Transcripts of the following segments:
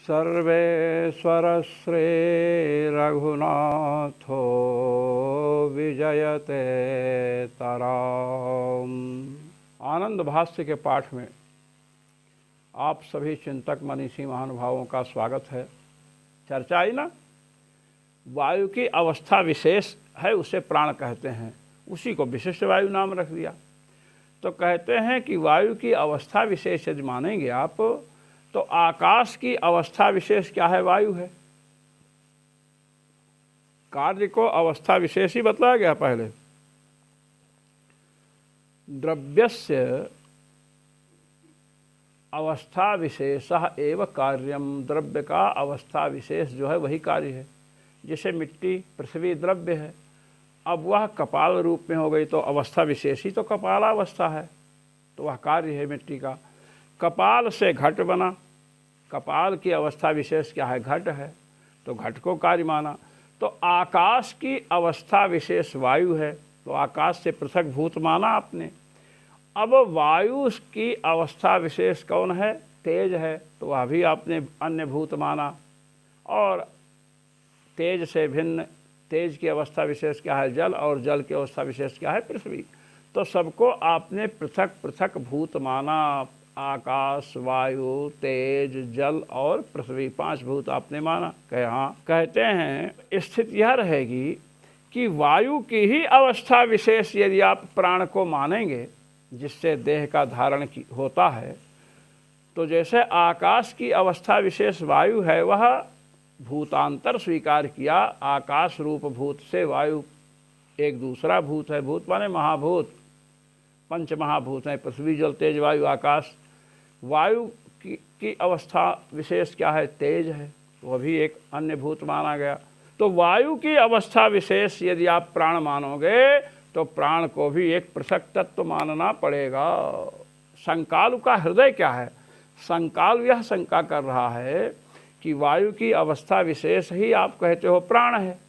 सर्वेश्वर श्रीरघुनाथो विजयते तराम। आनंद भाष्य के पाठ में आप सभी चिंतक मनीषी महानुभावों का स्वागत है। चर्चा आई ना, वायु की अवस्था विशेष है उसे प्राण कहते हैं, उसी को विशिष्ट वायु नाम रख दिया। तो कहते हैं कि वायु की अवस्था विशेष यदि मानेंगे आप तो आकाश की अवस्था विशेष क्या है? वायु है। कार्य को अवस्था विशेष ही बतलाया गया पहले। द्रव्यस्य अवस्था विशेषः एव कार्यम, द्रव्य का अवस्था विशेष जो है वही कार्य है। जैसे मिट्टी पृथ्वी द्रव्य है, अब वह कपाल रूप में हो गई तो अवस्था विशेष ही तो कपालावस्था है, तो वह कार्य है मिट्टी का। कपाल से घट बना, कपाल की अवस्था विशेष क्या है? घट है, तो घट को कार्य माना। तो आकाश की अवस्था विशेष वायु है, तो आकाश से पृथक भूत माना आपने। अब वायु की अवस्था विशेष कौन है? तेज है, तो वह भी आपने अन्य भूत माना। और तेज से भिन्न तेज की अवस्था विशेष क्या है? जल, और जल की अवस्था विशेष क्या है? पृथ्वी। तो सबको आपने पृथक पृथक भूत माना। आकाश, वायु, तेज, जल और पृथ्वी, 5 भूत आपने माना। कहे हाँ। कहते हैं स्थिति यह रहेगी कि वायु की ही अवस्था विशेष यदि आप प्राण को मानेंगे, जिससे देह का धारण होता है, तो जैसे आकाश की अवस्था विशेष वायु है, वह भूतांतर स्वीकार किया। आकाश रूप भूत से वायु एक दूसरा भूत है। भूत माने महाभूत, 5 महाभूत हैं, पृथ्वी, जल, तेज, वायु, आकाश। वायु की अवस्था विशेष क्या है? तेज है, वह भी एक अन्य भूत माना गया। तो वायु की अवस्था विशेष यदि आप प्राण मानोगे तो प्राण को भी एक पृथक तत्व मानना पड़ेगा। संकालु का हृदय क्या है? संकालु यह शंका कर रहा है कि वायु की अवस्था विशेष ही आप कहते हो प्राण है,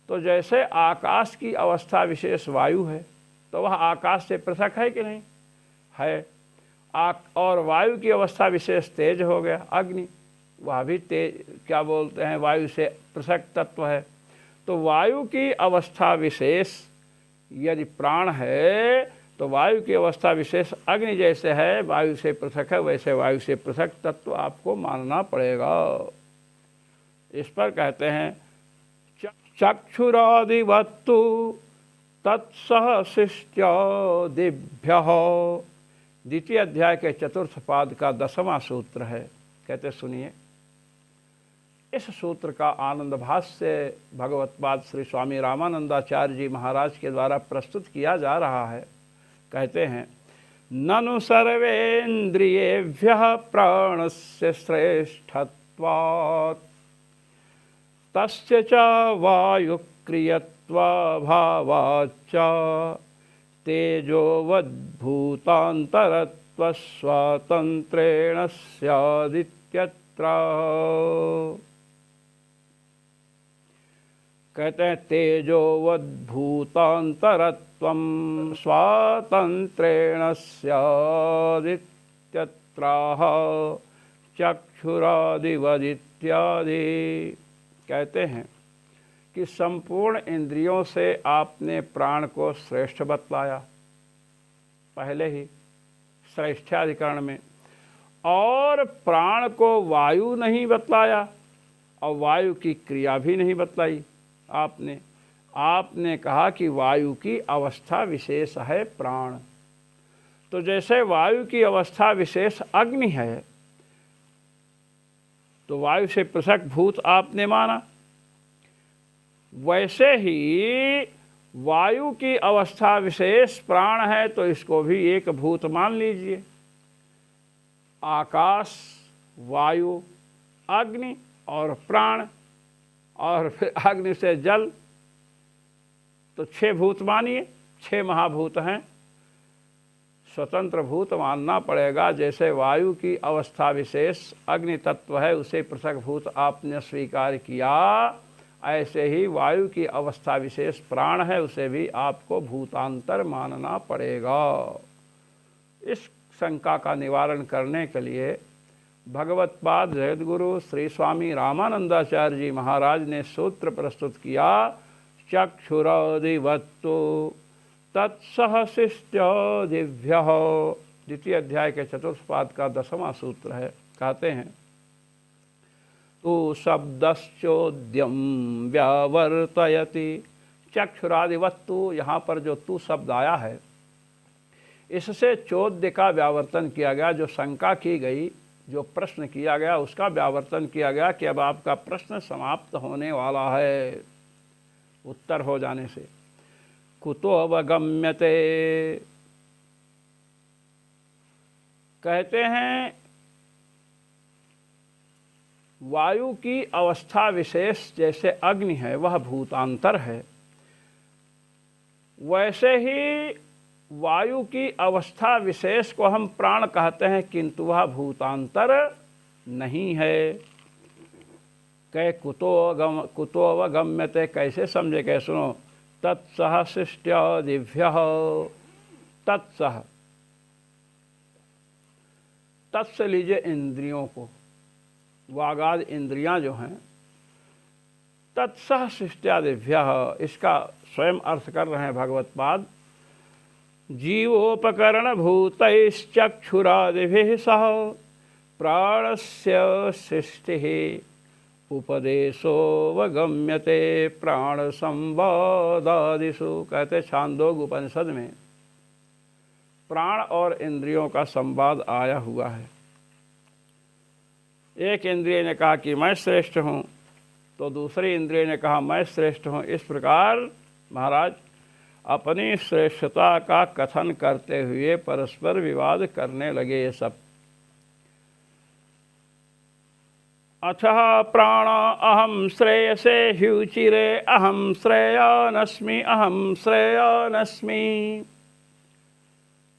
तो जैसे आकाश की अवस्था विशेष वायु है, तो वह आकाश से पृथक है कि नहीं? है। और वायु की अवस्था विशेष तेज हो गया, अग्नि, वह भी तेज, क्या बोलते हैं, वायु से पृथक तत्व है। तो वायु की अवस्था विशेष यदि प्राण है, तो वायु की अवस्था विशेष अग्नि जैसे है, वायु से पृथक है, वैसे वायु से पृथक तत्व आपको मानना पड़ेगा। इस पर कहते हैं चक्षुरादिवत्तु तत्सहशिष्ट्यादिभ्यः। द्वितीय अध्याय के 4th पाद का 10वां सूत्र है। कहते सुनिए, इस सूत्र का आनंद भाष्य से भगवत्पाद श्री स्वामी रामानंदाचार्य जी महाराज के द्वारा प्रस्तुत किया जा रहा है। कहते हैं ननु सर्वेन्द्रियेभ्यः प्राणस्य श्रेष्ठत्वात् तस्य च वायुक्रियत्वाभावाच्च तेजोवद्भूतान्तरत्वस्वातन्त्र्येण स्यादित्यत्र। कहते हैं तेजोवद्भूतान्तरत्वं स्वातन्त्र्येण स्यादित्यत्र चक्षुरादिवदित्यादि। कहते हैं कि संपूर्ण इंद्रियों से आपने प्राण को श्रेष्ठ बतलाया पहले ही श्रेष्ठाधिकरण में, और प्राण को वायु नहीं बतलाया और वायु की क्रिया भी नहीं बतलाई आपने कहा कि वायु की अवस्था विशेष है प्राण। तो जैसे वायु की अवस्था विशेष अग्नि है, तो वायु से पृथक भूत आपने माना, वैसे ही वायु की अवस्था विशेष प्राण है, तो इसको भी एक भूत मान लीजिए। आकाश, वायु, अग्नि और प्राण, और फिर अग्नि से जल, तो 6 भूत मानिए, 6 महाभूत हैं। स्वतंत्र भूत मानना पड़ेगा। जैसे वायु की अवस्था विशेष अग्नि तत्व है, उसे पृथक भूत आपने स्वीकार किया, ऐसे ही वायु की अवस्था विशेष प्राण है, उसे भी आपको भूतांतर मानना पड़ेगा। इस शंका का निवारण करने के लिए भगवत्पाद जगद्गुरु श्री स्वामी रामानंदाचार्य जी महाराज ने सूत्र प्रस्तुत किया, चक्षुरादिवत्तु तत्सहशिष्टो दिव्य। द्वितीय अध्याय के चतुर्थ पाद का 10वां सूत्र है। कहते हैं, तु शब्दश्चोद्यम व्यावर्तयति। चक्षुरादिवत्तु, यहाँ पर जो तू शब्द आया है, इससे चोद्य का व्यावर्तन किया गया। जो शंका की गई, जो प्रश्न किया गया, उसका व्यावर्तन किया गया कि अब आपका प्रश्न समाप्त होने वाला है, उत्तर हो जाने से। कुतो अवगम्यते, कहते हैं वायु की अवस्था विशेष जैसे अग्नि है वह भूतांतर है, वैसे ही वायु की अवस्था विशेष को हम प्राण कहते हैं, किंतु वह भूतांतर नहीं है। कह कुतो अवगम्यते, कैसे समझे? कह सुनो, तत्सह शिष्ट दिव्य। तत्सह, तत् से लीजिए इंद्रियों को, वागाद इंद्रियां जो हैं, तत्सह शिष्टादिभ्य, इसका स्वयं अर्थ कर रहे हैं भगवत्पाद। जीवोपकरण भूतैश्चक्षुरादिभिः सह प्राणस्य सृष्टिः उपदेशोऽवगम्यते प्राण संवादादिषु। कहते छांदोग उपनिषद में प्राण और इंद्रियों का संवाद आया हुआ है। एक इंद्रिय ने कहा कि मैं श्रेष्ठ हूँ, तो दूसरी इंद्रिय ने कहा मैं श्रेष्ठ हूँ। इस प्रकार महाराज अपनी श्रेष्ठता का कथन करते हुए परस्पर विवाद करने लगे। ये सब अथः प्राण अहम श्रेयसे ह्युचिरे अहम श्रेयानस्मि अहम श्रेयानस्मि।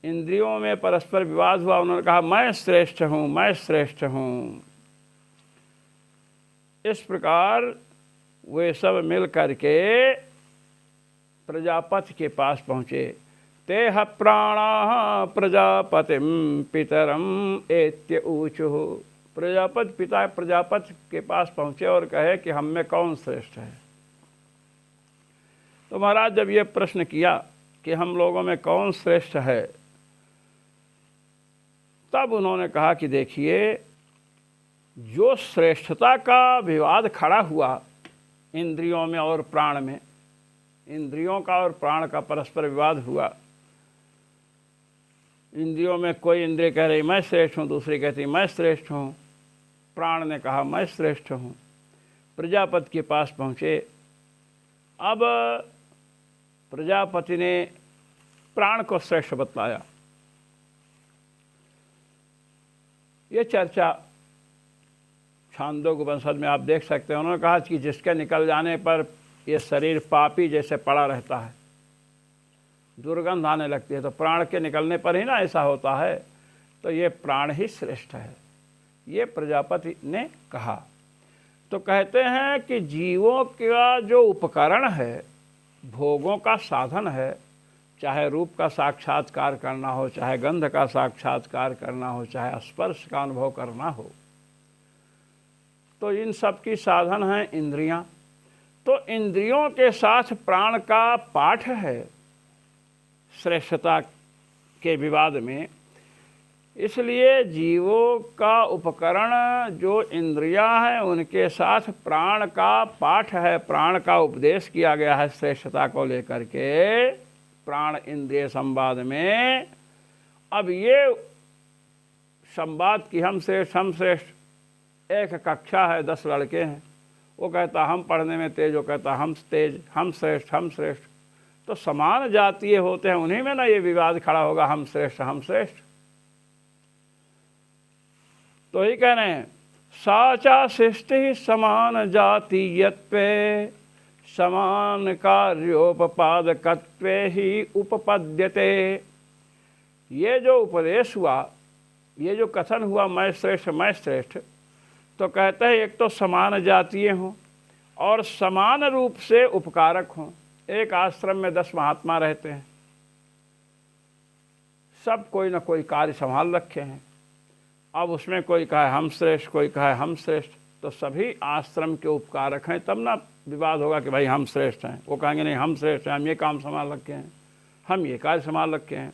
इंद्रियों में परस्पर विवाद हुआ। उन्होंने कहा मैं श्रेष्ठ हूँ, मैं श्रेष्ठ हूँ। इस प्रकार वे सब मिल करके प्रजापति के पास पहुँचे। तेह प्राणा प्रजापतिम पितरम एत्य ऊचुः। प्रजापति पिता प्रजापति के पास पहुँचे और कहे कि हम में कौन श्रेष्ठ है। तो महाराज जब ये प्रश्न किया कि हम लोगों में कौन श्रेष्ठ है, तब उन्होंने कहा कि देखिए, जो श्रेष्ठता का विवाद खड़ा हुआ इंद्रियों में और प्राण में, इंद्रियों का और प्राण का परस्पर विवाद हुआ। इंद्रियों में कोई इंद्रिय कह रही मैं श्रेष्ठ हूँ, दूसरी कहती मैं श्रेष्ठ हूँ। प्राण ने कहा मैं श्रेष्ठ हूँ। प्रजापति के पास पहुँचे। अब प्रजापति ने प्राण को श्रेष्ठ बतलाया। ये चर्चा छांदोग उपनिषद में आप देख सकते हैं। उन्होंने कहा कि जिसके निकल जाने पर ये शरीर पापी जैसे पड़ा रहता है, दुर्गंध आने लगती है, तो प्राण के निकलने पर ही ना ऐसा होता है। तो ये प्राण ही श्रेष्ठ है, ये प्रजापति ने कहा। तो कहते हैं कि जीवों का जो उपकरण है, भोगों का साधन है, चाहे रूप का साक्षात्कार करना हो, चाहे गंध का साक्षात्कार करना हो, चाहे स्पर्श का अनुभव करना हो, तो इन सब की साधन हैं इंद्रियां। तो इंद्रियों के साथ प्राण का पाठ है श्रेष्ठता के विवाद में। इसलिए जीवों का उपकरण जो इंद्रियां हैं, उनके साथ प्राण का पाठ है, प्राण का उपदेश किया गया है श्रेष्ठता को लेकर के प्राण इंद्रिय संवाद में। अब ये संवाद की हम श्रेष्ठ, एक कक्षा है, 10 लड़के हैं, वो कहता हम पढ़ने में तेज, वो कहता हम तेज, हम श्रेष्ठ, हम श्रेष्ठ। तो समान जातीय होते हैं, उन्हीं में ना ये विवाद खड़ा होगा, हम श्रेष्ठ, हम श्रेष्ठ। तो ही कह रहे हैं, साचा सृष्टि समान जातीयत्वे समान कार्योपपादकत्वे ही उपपद्यते। ये जो उपदेश हुआ, ये जो कथन हुआ मैं श्रेष्ठ, मैं श्रेष्ठ, तो कहते हैं एक तो समान जातीय हों और समान रूप से उपकारक हों। एक आश्रम में 10 महात्मा रहते हैं, सब कोई न कोई कार्य संभाल रखे हैं। अब उसमें कोई कहे हम श्रेष्ठ, कोई कहे हम श्रेष्ठ, तो सभी आश्रम के उपकारक हैं, तब ना विवाद होगा कि भाई हम श्रेष्ठ हैं। वो कहेंगे नहीं हम श्रेष्ठ हैं, हम ये काम संभाल रखे हैं, हम ये कार्य संभाल रखे हैं।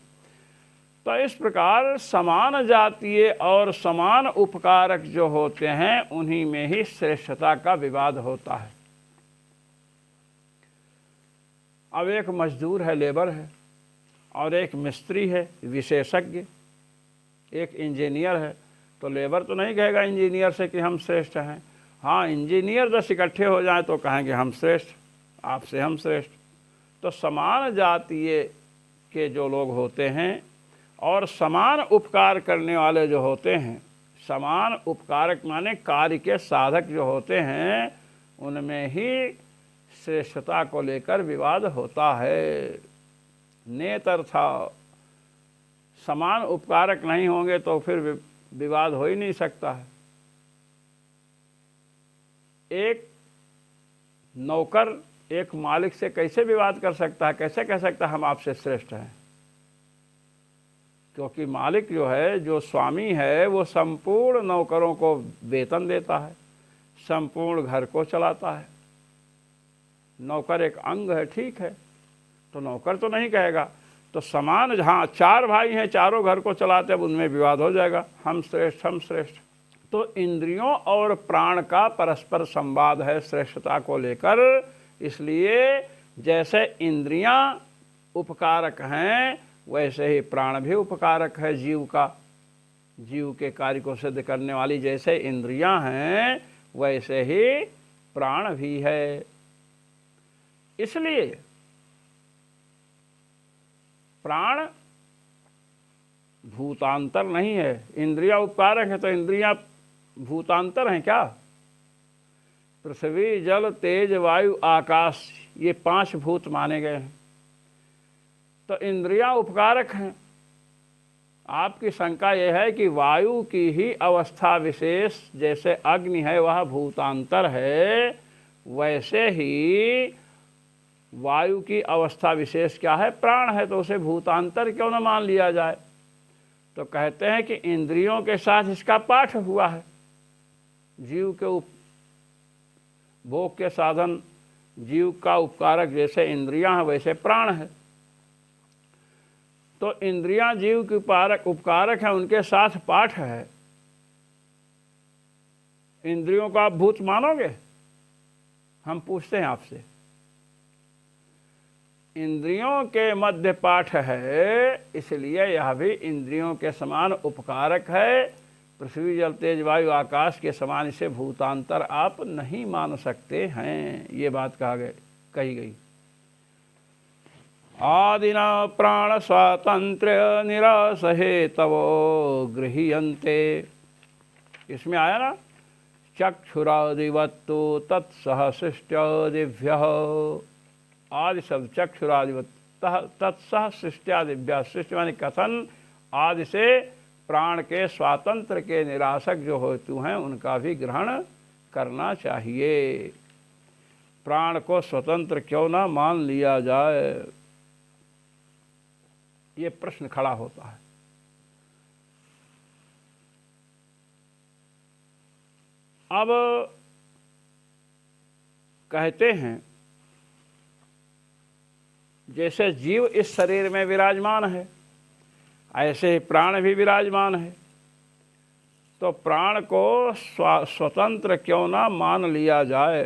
तो इस प्रकार समान जातीय और समान उपकारक जो होते हैं उन्हीं में ही श्रेष्ठता का विवाद होता है। अब एक मजदूर है, लेबर है, और एक मिस्त्री है विशेषज्ञ, एक इंजीनियर है, तो लेबर तो नहीं कहेगा इंजीनियर से कि हम श्रेष्ठ हैं। हाँ, इंजीनियर 10 इकट्ठे हो जाएं तो कहेंगे हम श्रेष्ठ, आपसे हम श्रेष्ठ। तो समान जातीय के जो लोग होते हैं और समान उपकार करने वाले जो होते हैं, समान उपकारक माने कार्य के साधक जो होते हैं, उनमें ही श्रेष्ठता को लेकर विवाद होता है। नेतर्था समान उपकारक नहीं होंगे तो फिर विवाद हो ही नहीं सकता है। एक नौकर एक मालिक से कैसे विवाद कर सकता है, कैसे कह सकता है हम आपसे श्रेष्ठ हैं? क्योंकि मालिक जो है, जो स्वामी है, वो संपूर्ण नौकरों को वेतन देता है, संपूर्ण घर को चलाता है। नौकर एक अंग है, ठीक है, तो नौकर तो नहीं कहेगा। तो समान, हाँ 4 भाई हैं, चारों घर को चलाते, अब उनमें विवाद हो जाएगा, हम श्रेष्ठ हम श्रेष्ठ। तो इंद्रियों और प्राण का परस्पर संवाद है श्रेष्ठता को लेकर। इसलिए जैसे इंद्रियां उपकारक हैं वैसे ही प्राण भी उपकारक है जीव का। जीव के कार्य को सिद्ध करने वाली जैसे इंद्रियां हैं वैसे ही प्राण भी है। इसलिए प्राण भूतांतर नहीं है, इंद्रियां उपकारक है, तो इंद्रियां भूतांतर हैं क्या? पृथ्वी जल तेज वायु आकाश, ये 5 भूत माने गए हैं, तो इंद्रियां उपकारक हैं। आपकी शंका यह है कि वायु की ही अवस्था विशेष, जैसे अग्नि है वह भूतांतर है, वैसे ही वायु की अवस्था विशेष क्या है? प्राण है, तो उसे भूतांतर क्यों न मान लिया जाए? तो कहते हैं कि इंद्रियों के साथ इसका पाठ हुआ है। जीव के भोग के साधन, जीव का उपकारक जैसे इंद्रियां हैं वैसे प्राण है। तो इंद्रियां जीव के उपकारक हैं, उनके साथ पाठ है। इंद्रियों को आप भूत मानोगे? हम पूछते हैं आपसे। इंद्रियों के मध्य पाठ है, इसलिए यह भी इंद्रियों के समान उपकारक है। पृथ्वी जल तेज वायु आकाश के समान इसे भूतांतर आप नहीं मान सकते हैं। ये बात कही गई। आदिना प्राण स्वातंत्र्य निराश हेतवो गृह्यन्ते, इसमें आया ना, चक्षुरादिवत्तो तत्सह सृष्ट्यादिभ्यः, आदि शब्द चक्षुरादिवत तत्सह सृष्ट्यादिभ्यः, सृष्टि माने कथन, आदि से प्राण के स्वातंत्र के निराशक जो हेतु हैं उनका भी ग्रहण करना चाहिए। प्राण को स्वतंत्र क्यों ना मान लिया जाए, ये प्रश्न खड़ा होता है। अब कहते हैं जैसे जीव इस शरीर में विराजमान है ऐसे ही प्राण भी विराजमान है, तो प्राण को स्वतंत्र क्यों ना मान लिया जाए?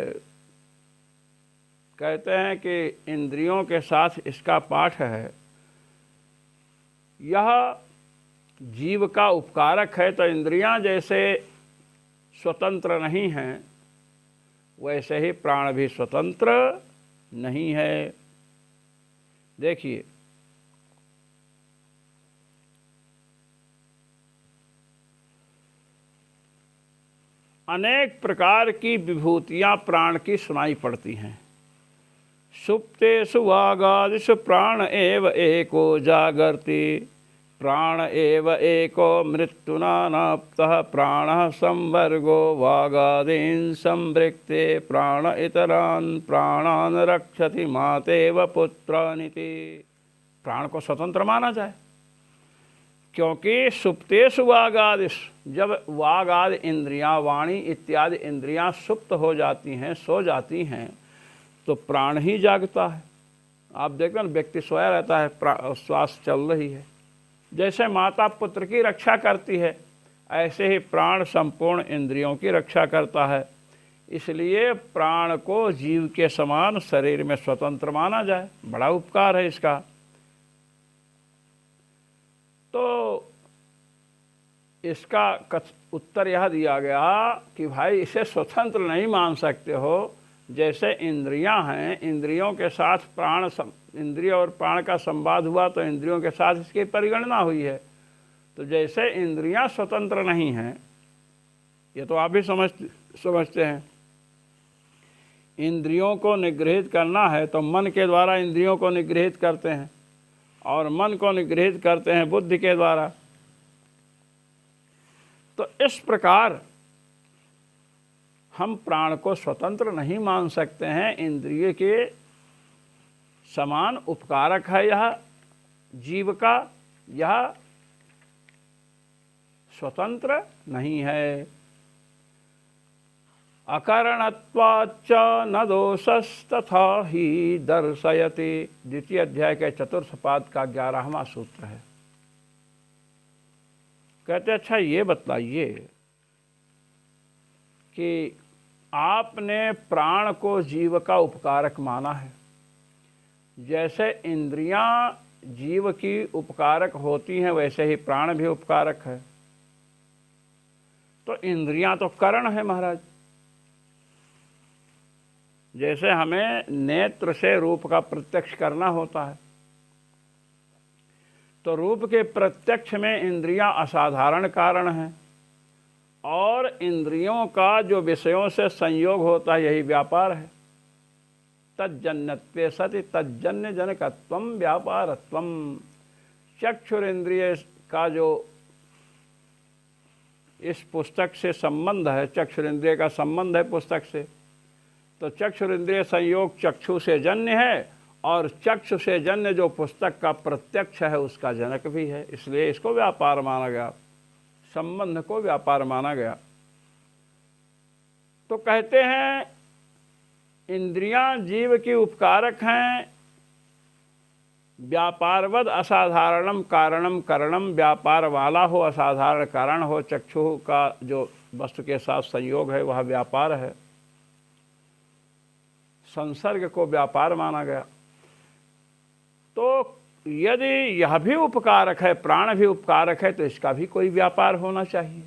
कहते हैं कि इंद्रियों के साथ इसका पाठ है। यह जीव का उपकारक है, तो इंद्रियां जैसे स्वतंत्र नहीं हैं वैसे ही प्राण भी स्वतंत्र नहीं है। देखिए, अनेक प्रकार की विभूतियां प्राण की सुनाई पड़ती हैं। सुप्तेषु वागादिषु प्राण एव एको जागर्ति, प्राण एव एको मृत्युनाप्तः, प्राणः संवर्गो वागादीन् संवृक्ते, प्राण इतरान् प्राणान् रक्षति मातेव पुत्रानिति। प्राण को स्वतंत्र माना जाए, क्योंकि सुप्तेषु वागादिश, जब वाग आदि इंद्रियां, वाणी इत्यादि इंद्रियां सुप्त हो जाती हैं, सो जाती हैं, तो प्राण ही जागता है। आप देखो ना, व्यक्ति सोया रहता है, श्वास चल रही है। जैसे माता पुत्र की रक्षा करती है, ऐसे ही प्राण संपूर्ण इंद्रियों की रक्षा करता है। इसलिए प्राण को जीव के समान शरीर में स्वतंत्र माना जाए, बड़ा उपकार है इसका। तो इसका उत्तर यह दिया गया कि भाई इसे स्वतंत्र नहीं मान सकते हो। जैसे इंद्रियां हैं, इंद्रियों के साथ प्राण, इंद्रिय और प्राण का संवाद हुआ तो इंद्रियों के साथ इसकी परिगणना हुई है। तो जैसे इंद्रियां स्वतंत्र नहीं हैं, ये तो आप भी समझते हैं। इंद्रियों को निग्रहित करना है तो मन के द्वारा इंद्रियों को निग्रहित करते हैं, और मन को निग्रहित करते हैं बुद्धि के द्वारा। तो इस प्रकार हम प्राण को स्वतंत्र नहीं मान सकते हैं। इंद्रिय के समान उपकारक है यह जीव का, यह स्वतंत्र नहीं है। अकारणत्वाच्च न दोषस्तथा ही दर्शयति, द्वितीय अध्याय के चतुर्थ पाद का 11वां सूत्र है। कहते अच्छा ये बताइए कि आपने प्राण को जीव का उपकारक माना है, जैसे इंद्रियां जीव की उपकारक होती हैं वैसे ही प्राण भी उपकारक है। तो इंद्रियां तो करण है महाराज। जैसे हमें नेत्र से रूप का प्रत्यक्ष करना होता है, तो रूप के प्रत्यक्ष में इंद्रियां असाधारण कारण हैं, और इंद्रियों का जो विषयों से संयोग होता है यही व्यापार है। तज्जन्यत्वे सति तज्जन्य जनकत्वम व्यापारत्वम। चक्षुरेंद्रिय का जो इस पुस्तक से संबंध है, चक्षुरेंद्रिय का संबंध है पुस्तक से, तो चक्षुरेंद्रिय संयोग चक्षु से जन्य है, और चक्षु से जन्य जो पुस्तक का प्रत्यक्ष है उसका जनक भी है। इसलिए इसको व्यापार माना गया, संबंध को व्यापार माना गया। तो कहते हैं इंद्रियां जीव की उपकारक हैं। व्यापारवद असाधारणम कारणम करणम, व्यापार वाला हो, असाधारण कारण हो। चक्षु का जो वस्तु के साथ संयोग है वह व्यापार है। संसर्ग को व्यापार माना गया। तो यदि यह भी उपकारक है, प्राण भी उपकारक है, तो इसका भी कोई व्यापार होना चाहिए।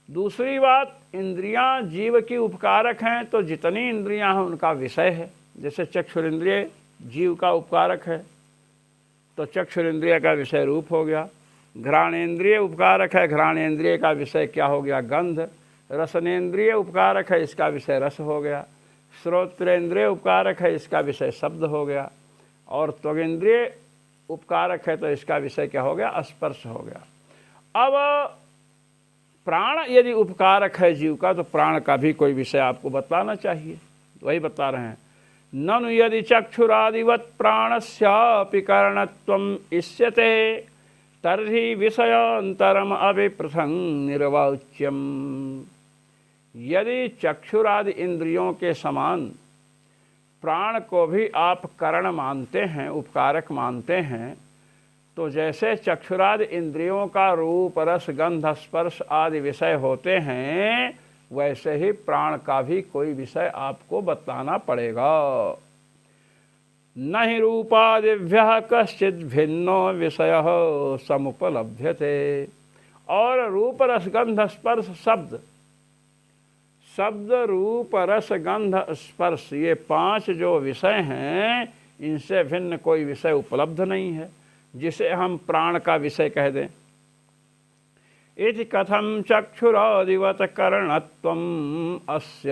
दूसरी बात, इंद्रियां जीव की उपकारक हैं, तो जितनी इंद्रियां हैं उनका विषय है। जैसे चक्षुरेंद्रिय जीव का उपकारक है, तो चक्षुरेंद्रिय का विषय रूप हो गया। घ्राणेन्द्रिय उपकारक है, घ्राणेन्द्रिय का विषय क्या हो गया? गंध। रसनेन्द्रिय उपकारक है, इसका विषय रस हो गया। श्रोत्रेंद्रिय उपकारक है, इसका विषय शब्द हो गया। और त्वगेंद्रिय उपकारक है, तो इसका विषय क्या हो गया? स्पर्श हो गया। अब प्राण यदि उपकारक है जीव का, तो प्राण का भी कोई विषय आपको बताना चाहिए। वही बता रहे हैं, ननु यदि चक्षुरादिवत् प्राणस्यापि कारणत्वम् इष्यते तर्हि विषयांतरम अभिप्रसंग निर्वाच्यम। यदि चक्षुरादि इंद्रियों के समान प्राण को भी आप करण मानते हैं, उपकारक मानते हैं, तो जैसे चक्षुरादि इंद्रियों का रूप रस गंध स्पर्श आदि विषय होते हैं, वैसे ही प्राण का भी कोई विषय आपको बताना पड़ेगा। न ही रूपादिभ्यः कश्चित् भिन्नो विषयः समुपलभ्यते। और रूप रस गंध स्पर्श शब्द, शब्द रूप रस गंध स्पर्श, ये पांच जो विषय हैं, इनसे भिन्न कोई विषय उपलब्ध नहीं है जिसे हम प्राण का विषय कह दें। इति कथम चक्षुरादिवत करणत्वम् अस्य।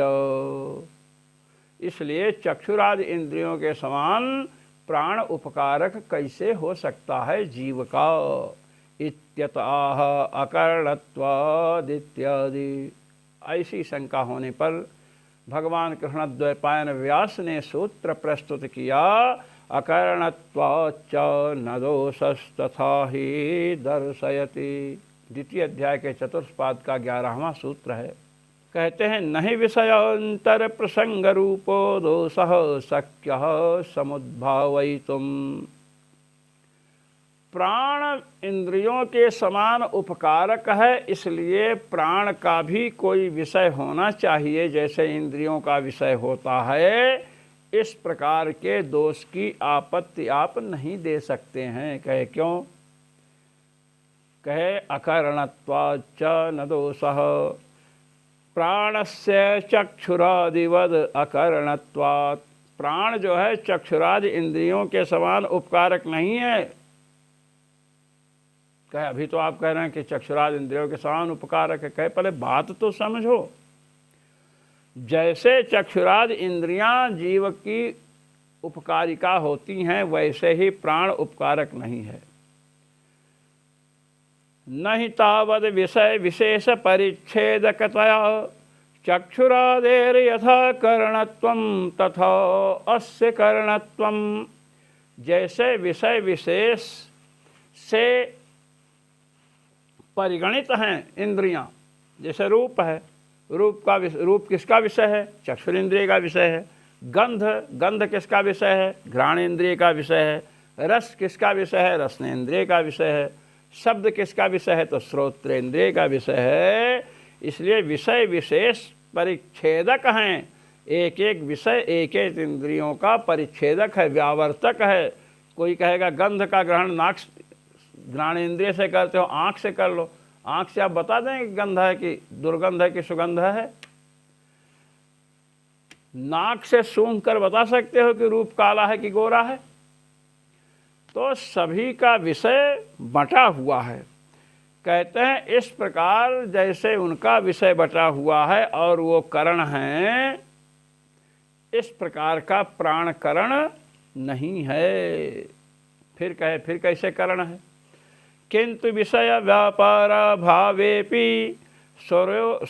इसलिए चक्षुरादि इंद्रियों के समान प्राण उपकारक कैसे हो सकता है जीव का? इत्यतः अकरणत्वाद इत्यादि। ऐसी शंका होने पर भगवान कृष्णद्वैपायन व्यास ने सूत्र प्रस्तुत किया, अकरणत्वाच्च न दोषस्तथा ही दर्शयति। द्वितीय अध्याय के चतुर्थ पाद का 11वां सूत्र है। कहते हैं नहीं विषयांतर प्रसंग रूपो दोषः शक्यः समुद्भावयितुम्। प्राण इंद्रियों के समान उपकारक है, इसलिए प्राण का भी कोई विषय होना चाहिए जैसे इंद्रियों का विषय होता है। इस प्रकार के दोष की आपत्ति आप नहीं दे सकते हैं। कहे क्यों? कहे अकरणत्वाच्च न दोषः प्राणस्य चक्षुरादिवद अकरणत्वात्। प्राण जो है चक्षुरादि इंद्रियों के समान उपकारक नहीं है। कहे अभी तो आप कह रहे हैं कि चक्षुरादि इंद्रियों के समान उपकारक है। कहे पहले बात तो समझो। जैसे चक्षुरादि इंद्रियां जीव की उपकारिका होती हैं वैसे ही प्राण उपकारक नहीं है। नहीं तावद विषय विशेष परिच्छेदकतया चक्षुरादेर यथा करणत्वं तथा अस्य करणत्वं। जैसे विषय विशेष से परिगणित हैं इंद्रियां, जैसे रूप है, रूप किसका विषय है? चक्षुरेंद्रिय का विषय है। गंध किसका विषय है? घ्राणेन्द्रिय का विषय है। रस किसका विषय है? रसनेन्द्रिय का विषय है। शब्द किसका विषय है? तो श्रोत्रेंद्रिय का विषय है। इसलिए विषय विशेष परिच्छेदक हैं। एक एक विषय एक एक इंद्रियों का परिच्छेदक है, व्यावर्तक है। कोई कहेगा गंध का ग्रहण नाक घ्राणेन्द्रिय से करते हो, आँख से कर लो। आँख से आप बता दें कि गंध है कि दुर्गंध है कि सुगंध है। नाक से सूंघ कर बता सकते हो कि रूप काला है कि गोरा है। तो सभी का विषय बटा हुआ है। कहते हैं इस प्रकार जैसे उनका विषय बटा हुआ है और वो करण हैं, इस प्रकार का प्राण करण नहीं है। फिर कैसे करण है? किंतु विषय व्यापार भावेपि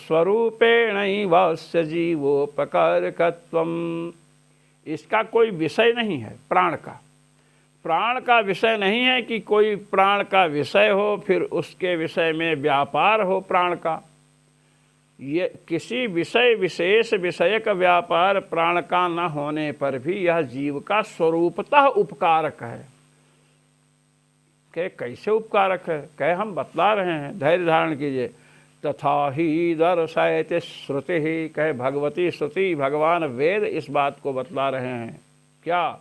स्वरूपेणैवास्य जीवोपकारकत्वम्। इसका कोई विषय नहीं है प्राण का। प्राण का विषय नहीं है कि कोई प्राण का विषय हो फिर उसके विषय में व्यापार हो प्राण का। ये किसी विषय विशेष विषयक व्यापार प्राण का न होने पर भी यह जीव का स्वरूपतः उपकारक है। कैसे उपकारक है? कहे हम बतला रहे हैं, धैर्य धारण कीजिए। तथा ही दर्शयति श्रुति ही। कहे भगवती श्रुति, भगवान वेद इस बात को बतला रहे हैं। क्या?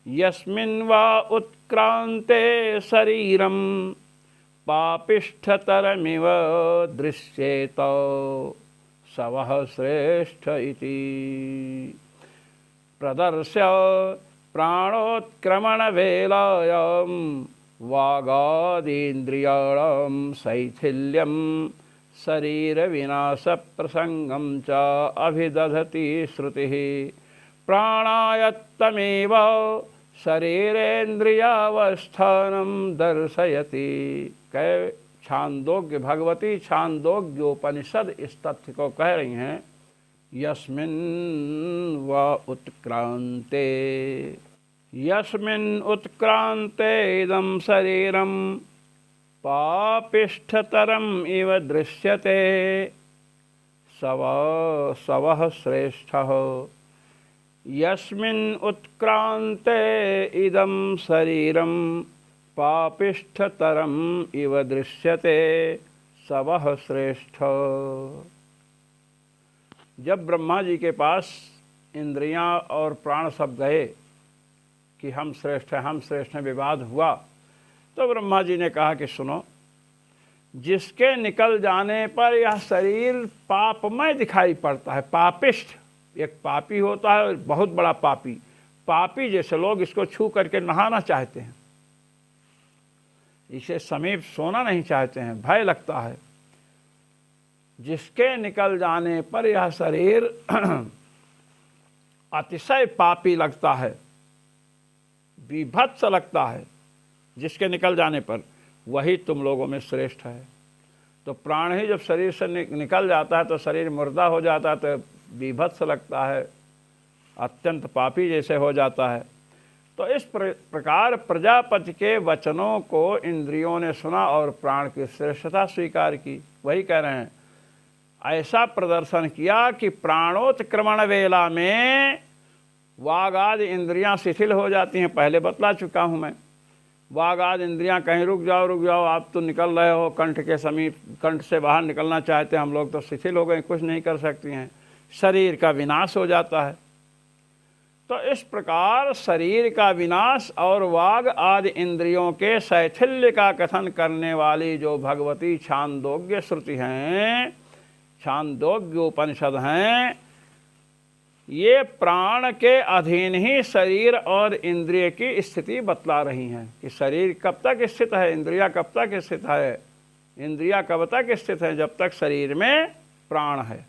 यस्मिन् वा उत्क्रांते शरीरम पापिष्ठतरमिव दृश्येत सवः श्रेष्ठ इति। प्रदर्श्य प्राणोत्क्रमण वेलायां वागादीन्द्रियाणां शैथिल्यं शरीर विनाश प्रसंगं च अभिदधति श्रुतिः। प्राणायत्तमेव शरीरेन्द्रियावस्थानं दर्शयति। कह छांदोग्य भगवती छांदोग्योपनिषद इस तथ्य को कह रही हैं। यस्मिन् उत्क्रांते इदं शरीरं पापिष्ठतरम् इव दृश्यते सवः श्रेष्ठः। यस्मिन् उत्क्रांते इदं शरीरं पापिष्ठतरम् इव दृश्यते सवः श्रेष्ठ। जब ब्रह्मा जी के पास इंद्रियां और प्राण सब गए कि हम श्रेष्ठ हैं, विवाद हुआ, तो ब्रह्मा जी ने कहा कि सुनो, जिसके निकल जाने पर यह शरीर पापमय दिखाई पड़ता है, पापिष्ठ, एक पापी होता है बहुत बड़ा पापी, पापी जैसे लोग इसको छू करके नहाना चाहते हैं, इसे समीप सोना नहीं चाहते हैं, भय लगता है। जिसके निकल जाने पर यह शरीर अतिशय पापी लगता है, विभत्स लगता है, जिसके निकल जाने पर, वही तुम लोगों में श्रेष्ठ है। तो प्राण ही जब शरीर से निकल जाता है तो शरीर मुर्दा हो जाता है, तो विभत्स लगता है, अत्यंत पापी जैसे हो जाता है। तो इस प्रकार प्रजापति के वचनों को इंद्रियों ने सुना और प्राण की श्रेष्ठता स्वीकार की। वही कह रहे हैं, ऐसा प्रदर्शन किया कि प्राणोत्क्रमण वेला में वाग आदि इंद्रियां शिथिल हो जाती हैं। पहले बतला चुका हूं मैं, वाग आदि इंद्रियां कहीं रुक जाओ, आप तो निकल रहे हो कंठ के समीप, कंठ से बाहर निकलना चाहते हैं हम लोग, तो शिथिल हो गए, कुछ नहीं कर सकती हैं, शरीर का विनाश हो जाता है। तो इस प्रकार शरीर का विनाश और वाग आदि इंद्रियों के शैथिल्य का कथन करने वाली जो भगवती छांदोग्य श्रुति हैं, छांदोग्य उपनिषद हैं, ये प्राण के अधीन ही शरीर और इंद्रिय की स्थिति बतला रही हैं कि शरीर कब तक स्थित है, इंद्रिया कब तक स्थित है। इंद्रिया कब तक स्थित है? जब तक शरीर में प्राण है।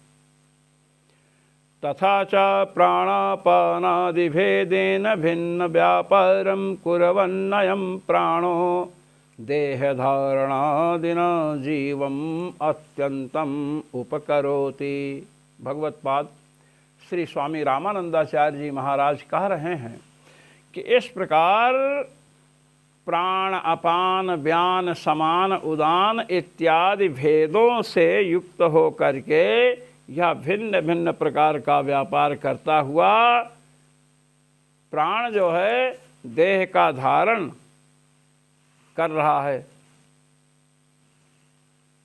तथा च प्राणापानादि भेदेन भिन्न व्यापारम कुर्वन्नयं प्राणो देहधारणादिना जीवम अत्यंतम उपकरोति। भगवत्पाद श्री स्वामी रामानंदाचार्य जी महाराज कह रहे हैं कि इस प्रकार प्राण, अपान, व्यान, समान, उदान इत्यादि भेदों से युक्त हो करके यह भिन्न भिन्न प्रकार का व्यापार करता हुआ प्राण जो है देह का धारण कर रहा है,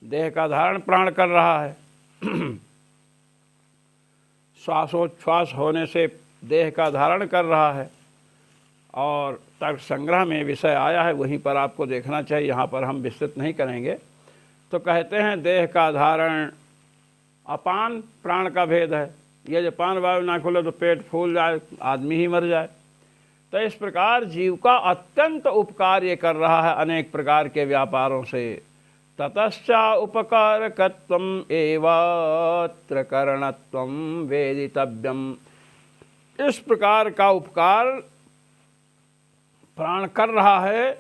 देह का धारण प्राण कर रहा है। श्वासोच्छ्वास होने से देह का धारण कर रहा है। और तर्क संग्रह में विषय आया है, वहीं पर आपको देखना चाहिए, यहाँ पर हम विस्तृत नहीं करेंगे। तो कहते हैं देह का धारण, अपान प्राण का भेद है। ये जो पान वायु ना खुले तो पेट फूल जाए, आदमी ही मर जाए। तो इस प्रकार जीव का अत्यंत उपकार ये कर रहा है अनेक प्रकार के व्यापारों से। ततश्चा उपकारकत्वम् एवात्र करणत्वं वेदितव्यम। इस प्रकार का उपकार प्राण कर रहा है,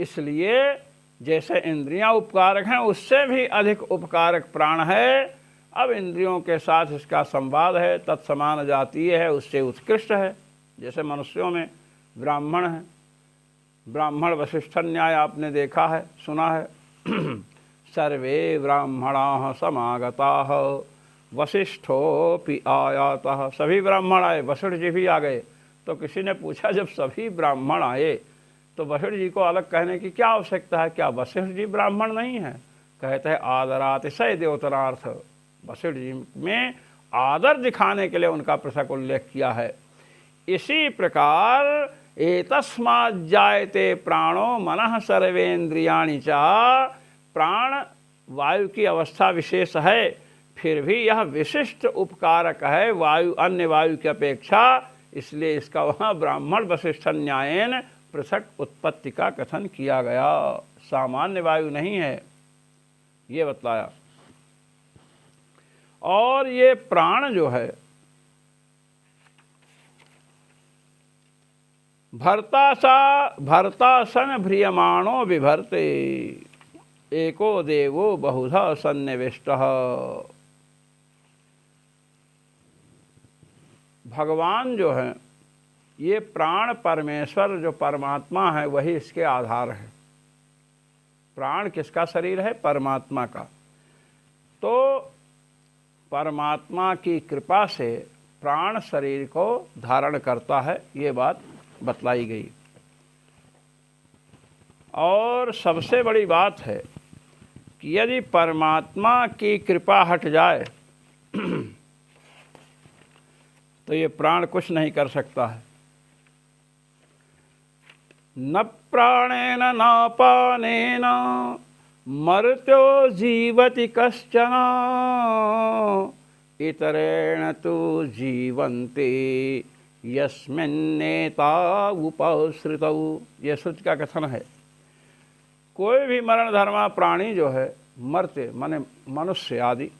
इसलिए जैसे इंद्रियां उपकारक हैं उससे भी अधिक उपकारक प्राण है। अब इंद्रियों के साथ इसका संवाद है, तत्समान जातीय है, उससे उत्कृष्ट है। जैसे मनुष्यों में ब्राह्मण है, ब्राह्मण वशिष्ठ न्याय आपने देखा है, सुना है। सर्वे ब्राह्मणाः समागताः वशिष्ठोऽपि आयातः। सभी ब्राह्मण आए, वशिष्ठ जी भी आ गए। तो किसी ने पूछा, जब सभी ब्राह्मण आए तो वशिष्ठ जी को अलग कहने की क्या आवश्यकता है? क्या वशिष्ठ जी ब्राह्मण नहीं है? कहते हैं आदरातिशय द्योतनार्थ। वशिष्ठ जी में आदर दिखाने के लिए उनका पृथक उल्लेख किया है। इसी प्रकार एतस्मात् जायते प्राणो मनः सर्वेन्द्रियाणि च। प्राण वायु की अवस्था विशेष है, फिर भी यह विशिष्ट उपकारक है वायु, अन्य वायु की अपेक्षा। इसलिए इसका वहाँ ब्राह्मण वशिष्ठ न्यायेन पृथक उत्पत्ति का कथन किया गया, सामान्य वायु नहीं है, ये बतलाया। और ये प्राण जो है भर्तासन भ्रियमाणो बिभर्ते एको देवो बहुधा सन्निविष्टः। भगवान जो है, ये प्राण परमेश्वर जो परमात्मा है वही इसके आधार है। प्राण किसका शरीर है? परमात्मा का। तो परमात्मा की कृपा से प्राण शरीर को धारण करता है, ये बात बतलाई गई। और सबसे बड़ी बात है कि यदि परमात्मा की कृपा हट जाए तो ये प्राण कुछ नहीं कर सकता है। न प्राणेन न पानेन मर्त्यो जीवति कश्चन इतरेण तु जीवन्ति यस्मिन्नेता उपसृतौ। यह श्रुति का कथन है। कोई भी मरण धर्मा प्राणी जो है, मरते माने मनुष्य आदि,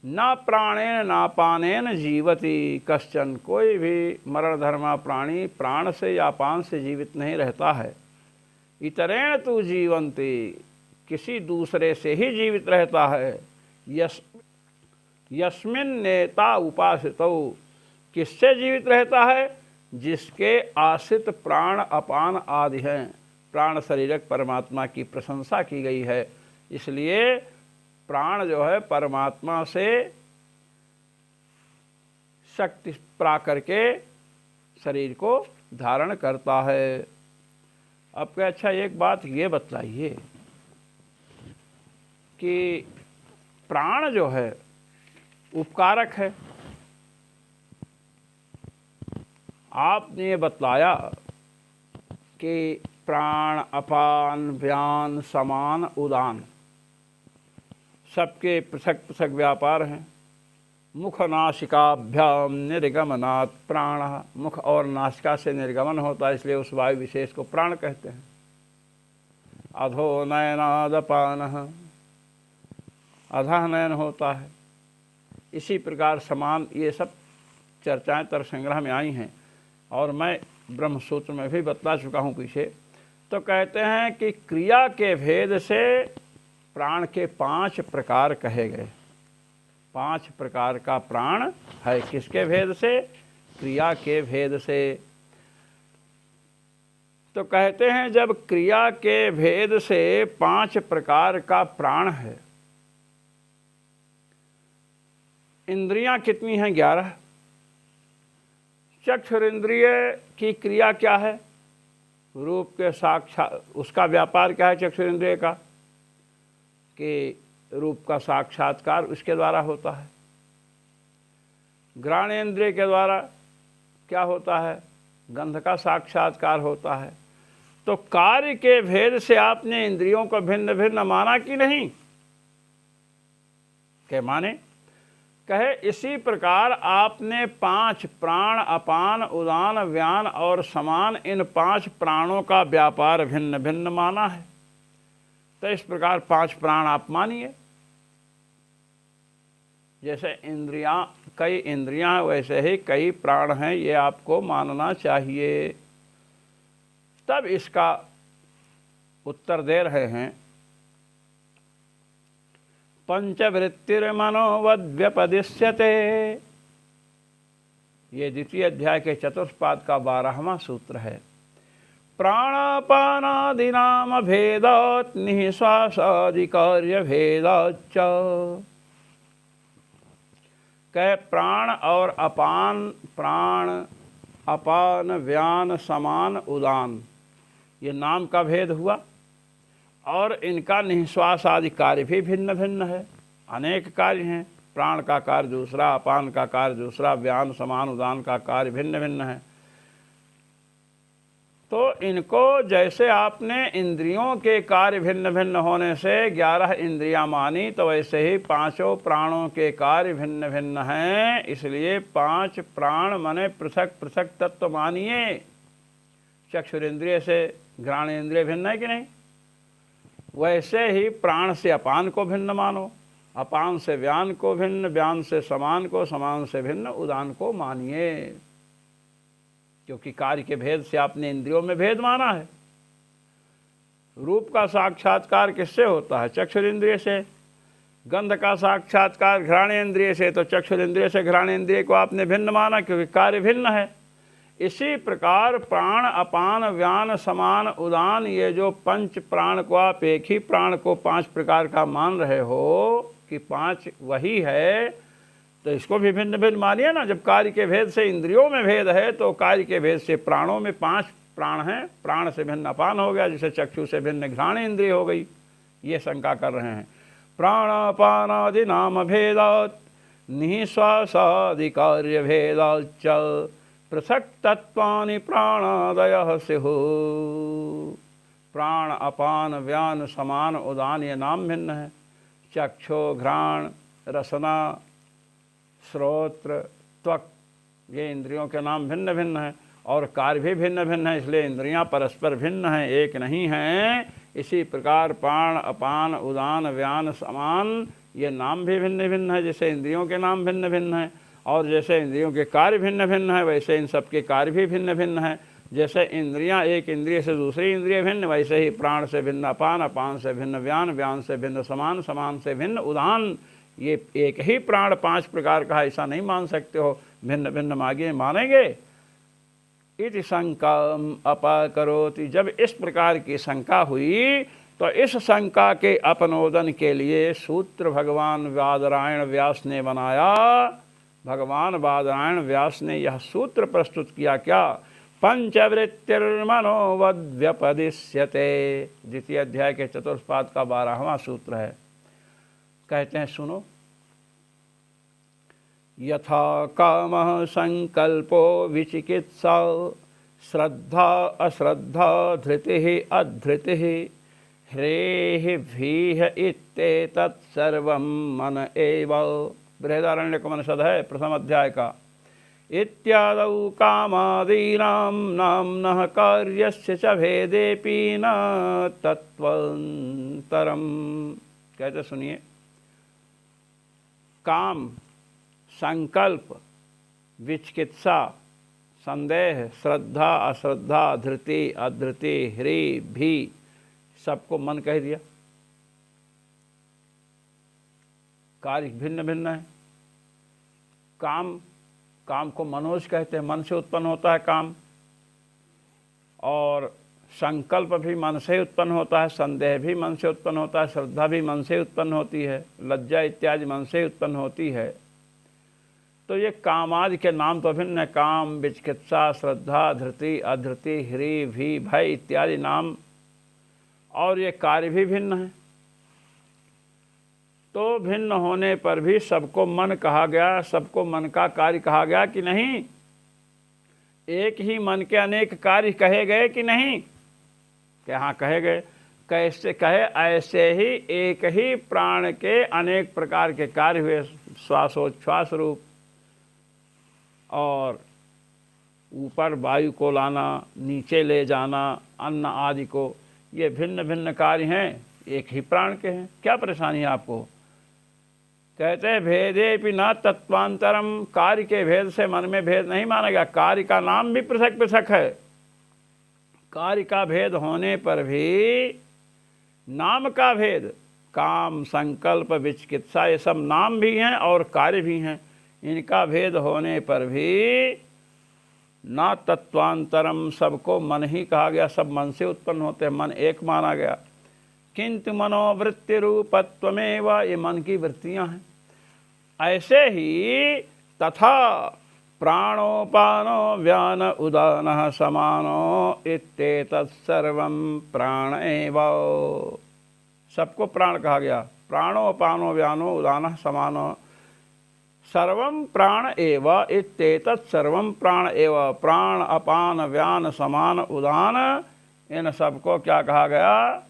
ना प्राणेन ना पानेन जीवति कश्चन। कोई भी मरण धर्मा प्राणी प्राण से या पान से जीवित नहीं रहता है। इतरेण तु जीवन्ति, किसी दूसरे से ही जीवित रहता है। यस्मिन नेता उपासितौ, किससे जीवित रहता है? जिसके आश्रित प्राण अपान आदि हैं। प्राण शरीरक परमात्मा की प्रशंसा की गई है, इसलिए प्राण जो है परमात्मा से शक्ति पा करके शरीर को धारण करता है। अब क्या, अच्छा एक बात ये बतलाइए कि प्राण जो है उपकारक है। आपने ये बतलाया कि प्राण अपान व्यान समान उदान सबके पृथक पृथक व्यापार हैं। मुख नासिकाभ्याम निर्गमनात् प्राण, मुख और नासिका से निर्गमन होता है, इसलिए उस वायु विशेष को प्राण कहते हैं। अधो नयनादपान, अधः नयन होता है। इसी प्रकार समान, ये सब चर्चाएं तर्क संग्रह में आई हैं और मैं ब्रह्मसूत्र में भी बतला चुका हूँ पीछे। तो कहते हैं कि क्रिया के भेद से प्राण के 5 प्रकार कहे गए। 5 प्रकार का प्राण है। किसके भेद से? क्रिया के भेद से। तो कहते हैं जब क्रिया के भेद से 5 प्रकार का प्राण है, इंद्रियां कितनी हैं? 11। चक्षुरिंद्रिय की क्रिया क्या है? रूप के साक्षात, उसका व्यापार क्या है चक्षुरिंद्रिय का? कि रूप का साक्षात्कार उसके द्वारा होता है। घ्राणेन्द्रिय के द्वारा क्या होता है? गंध का साक्षात्कार होता है। तो कार्य के भेद से आपने इंद्रियों को भिन्न भिन्न माना कि नहीं? क्या माने? कहे इसी प्रकार आपने 5 प्राण अपान उदान व्यान और समान, इन 5 प्राणों का व्यापार भिन्न भिन्न माना है। तो इस प्रकार 5 प्राण आप मानिए। जैसे इंद्रियां, कई इंद्रियां हैं, वैसे ही कई प्राण हैं, ये आपको मानना चाहिए। तब इसका उत्तर दे रहे हैं, पंचवृत्तिर्मनोवद्व्यपदिश्यते। ये द्वितीय अध्याय के चतुष्पाद का 12वां सूत्र है। प्राणापानादीनाम भेदात् निःश्वासादि कार्य भेदाच्च। कह प्राण और अपान, प्राण अपान व्यान समान उदान, ये नाम का भेद हुआ। और इनका निःश्वास आदि कार्य भी भिन्न भिन्न है। अनेक कार्य हैं। प्राण का कार्य दूसरा, अपान का कार्य दूसरा, व्यान समान उदान का कार्य भिन्न भिन्न है। तो इनको जैसे आपने इंद्रियों के कार्य भिन्न भिन्न होने से 11 इंद्रियां मानी, तो वैसे ही 5 प्राणों के कार्य भिन्न भिन्न हैं। इसलिए 5 प्राण माने पृथक पृथक तत्व मानिए। चक्षुरेंद्रिय से घ्राणेन्द्रिय भिन्न है कि नहीं? वैसे ही प्राण से अपान को भिन्न मानो, अपान से व्यान को भिन्न, व्यान से समान को, समान से भिन्न उदान को मानिए। क्योंकि कार्य के भेद से आपने इंद्रियों में भेद माना है। रूप का साक्षात्कार किससे होता है? चक्षुरेंद्रिय से। गंध का साक्षात्कार घ्राणेन्द्रिय से, तो चक्षुरेंद्रिय से घ्राणेन्द्रिय को आपने भिन्न माना क्योंकि कार्य भिन्न है। इसी प्रकार प्राण अपान व्यान समान उदान, ये जो 5 प्राण को आप एक ही प्राण को 5 प्रकार का मान रहे हो कि 5 वही है, तो इसको भी भिन्न भिन्न मानिए ना। जब कार्य के भेद से इंद्रियों में भेद है, तो कार्य के भेद से प्राणों में 5 प्राण हैं। प्राण से भिन्न अपान हो गया, जिसे चक्षु से भिन्न घ्राण इंद्रिय हो गई। ये शंका कर रहे हैं। प्राणापानादि नाम भेदात् निःश्वासादि कार्य भेदाच्च पृथक तत्वानि प्राणादयः स्युः। प्राण अपान व्यान समान उदान, ये नाम भिन्न है। चक्षु घ्राण रसना श्रोत्र त्वक, ये इंद्रियों के नाम भिन्न भिन्न हैं और कार्य भी भिन्न भिन्न है। इसलिए इंद्रियां परस्पर भिन्न हैं, एक नहीं हैं। इसी प्रकार प्राण अपान उदान व्यान समान, ये नाम भी भिन्न भिन्न है। जैसे इंद्रियों के नाम भिन्न भिन्न हैं और जैसे इंद्रियों के कार्य भिन्न भिन्न है, वैसे इन सब के कार्य भी भिन्न भिन्न हैं। जैसे इंद्रियां एक इंद्रिय से दूसरी इंद्रिय भिन्न, वैसे ही प्राण से भिन्न अपान, अपान से भिन्न व्यान, व्यान से भिन्न समान, समान से भिन्न उदान। ये एक ही प्राण 5 प्रकार का, ऐसा नहीं मान सकते हो। भिन्न भिन्न मानेंगे। इति शंकाम अपाकरोति, जब इस प्रकार की शंका हुई तो इस शंका के अपनोदन के लिए सूत्र भगवान बादरायण व्यास ने बनाया। भगवान बादरायण व्यास ने यह सूत्र प्रस्तुत किया, क्या? पंचवृत्तिर्मनोवद व्यपदिश्यते, द्वितीय अध्याय के चतुष्पाद का 12वां सूत्र है। कहते हैं, सुनो। यथा कामः संकल्पो विचिकित्सा श्रद्धा अश्रद्धा धृतिः अधृतिः ह्रेः भीः इत्येतत् सर्वं मन एव। बृहदारण्यकोपनिषद है, प्रथम अध्याय का। इत्यादौ कामादीनां नाम्नः कार्यस्य च भेदेऽपि न तत्त्वान्तरम्। कहते सुनिए, काम, संकल्प, विचिकित्सा, संदेह, श्रद्धा अश्रद्धा, धृति अधृति, ह्री भी, सबको मन कह दिया। कार्य भिन्न भिन्न है। काम को मनोज कहते हैं, मन से उत्पन्न होता है काम। और संकल्प भी मन से उत्पन्न होता है, संदेह भी मन से उत्पन्न होता है, श्रद्धा भी मन से उत्पन्न होती है, लज्जा इत्यादि मन से उत्पन्न होती है। तो ये कामादि के नाम तो भिन्न है, काम, विचिकित्सा, श्रद्धा, धृति अधृति, ह्री भी, भय इत्यादि नाम। और ये कार्य भी भिन्न है। तो भिन्न होने पर भी सबको मन कहा गया, सबको मन का कार्य कहा गया कि नहीं? एक ही मन के अनेक कार्य कहे गए कि नहीं? हाँ कहे गए। कैसे कहे? ऐसे ही एक ही प्राण के अनेक प्रकार के कार्य हुए, श्वासोच्छ्वास रूप, और ऊपर वायु को लाना, नीचे ले जाना, अन्न आदि को, ये भिन्न भिन्न कार्य हैं, एक ही प्राण के हैं। क्या परेशानी है आपको? कहते हैं भेदेपि न तत्वांतरम, कार्य के भेद से मन में भेद नहीं माना गया। कार्य का नाम भी पृथक पृथक है। कार्य का भेद होने पर भी नाम का भेद, काम, संकल्प, विचिकित्सा, ये सब नाम भी हैं और कार्य भी हैं। इनका भेद होने पर भी ना तत्वांतरम, सबको मन ही कहा गया, सब मन से उत्पन्न होते हैं, मन एक माना गया। किंतु मनोवृत्ति रूपत्वमेव, ये मन की वृत्तियां हैं। ऐसे ही तथा प्राणोपानो व्यान उदानः समानो इत्येतत् सर्वं प्राण एव, सबको प्राण कहा गया। प्राणोपानो व्यानो उदानः समानो सर्वं प्राण एव इत्येतत् सर्वं प्राण एव। प्राण, अपान, व्यान, समान, उदान, इन सबको क्या कहा गया?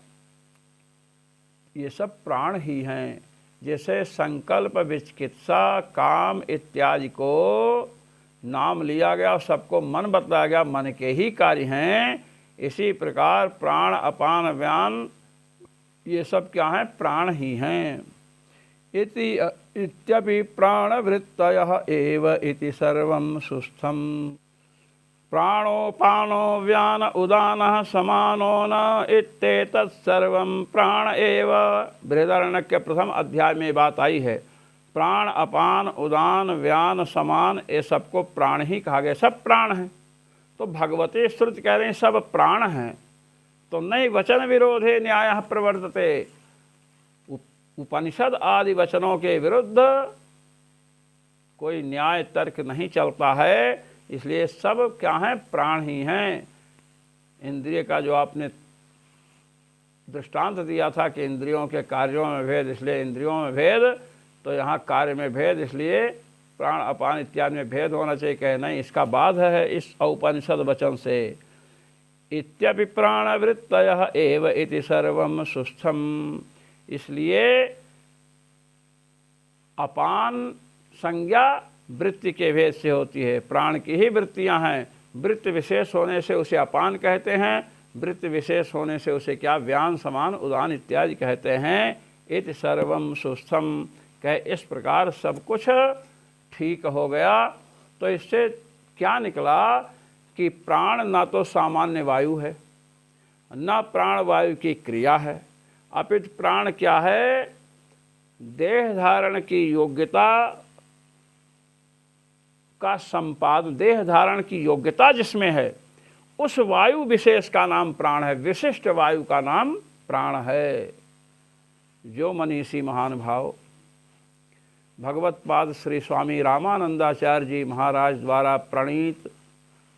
ये सब प्राण ही हैं। जैसे संकल्प, विचिकित्सा, काम इत्यादि को नाम लिया गया और सबको मन बताया गया, मन के ही कार्य हैं। इसी प्रकार प्राण, अपान, व्यान, ये सब क्या हैं? प्राण ही हैं। इत्यपि प्राणवृत्तयः एव इति सर्वं सुस्थम। प्राणोपानो व्यान उदानः समानो न इत्येतत् सर्वं प्राण एव। बृहदारण्यक के प्रथम अध्याय में बात आई है। प्राण, अपान, उदान, व्यान, समान, ये सबको प्राण ही कहा गया, सब प्राण हैं। तो भगवती श्रुति कह रहे हैं सब प्राण हैं। तो नहीं वचन विरोधे न्यायः प्रवर्तते, उपनिषद आदि वचनों के विरुद्ध कोई न्याय तर्क नहीं चलता है। इसलिए सब क्या हैं? प्राण ही हैं। इंद्रिय का जो आपने दृष्टांत दिया था कि इंद्रियों के कार्यों में भेद, इसलिए इंद्रियों में भेद, तो यहाँ कार्य में भेद, इसलिए प्राण, अपान इत्यादि में भेद होना चाहिए। कहे नहीं, इसका बाध है इस औपनिषद वचन से। इत्यपि प्राणवृत्तयः एव इति सर्वं सुस्थम। इसलिए अपान संज्ञा वृत्ति के भेद से होती है। प्राण की ही वृत्तियां हैं। वृत्ति विशेष होने से उसे अपान कहते हैं, वृत्ति विशेष होने से उसे क्या? व्यान, समान, उदान इत्यादि कहते हैं। इति सर्वम सुस्थम, कहे इस प्रकार सब कुछ ठीक हो गया। तो इससे क्या निकला कि प्राण ना तो सामान्य वायु है, न प्राण वायु की क्रिया है, अपितु प्राण क्या है? देह धारण की योग्यता का संपादन, देह धारण की योग्यता जिसमें है, उस वायु विशेष का नाम प्राण है, विशिष्ट वायु का नाम प्राण है। जो मनीषी महान भाव भगवत पाद श्री स्वामी रामानंदाचार्य जी महाराज द्वारा प्रणीत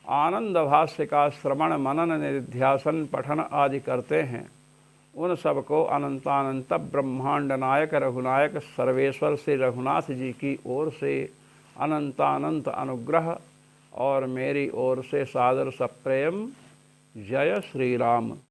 आनंद भाष्य का श्रवण मनन निध्यासन पठन आदि करते हैं, उन सबको अनंतानंत ब्रह्मांड नायक रघुनायक सर्वेश्वर श्री रघुनाथ जी की ओर से अनंतानंत अनुग्रह और मेरी ओर से सादर सप्रेम। जय श्री राम।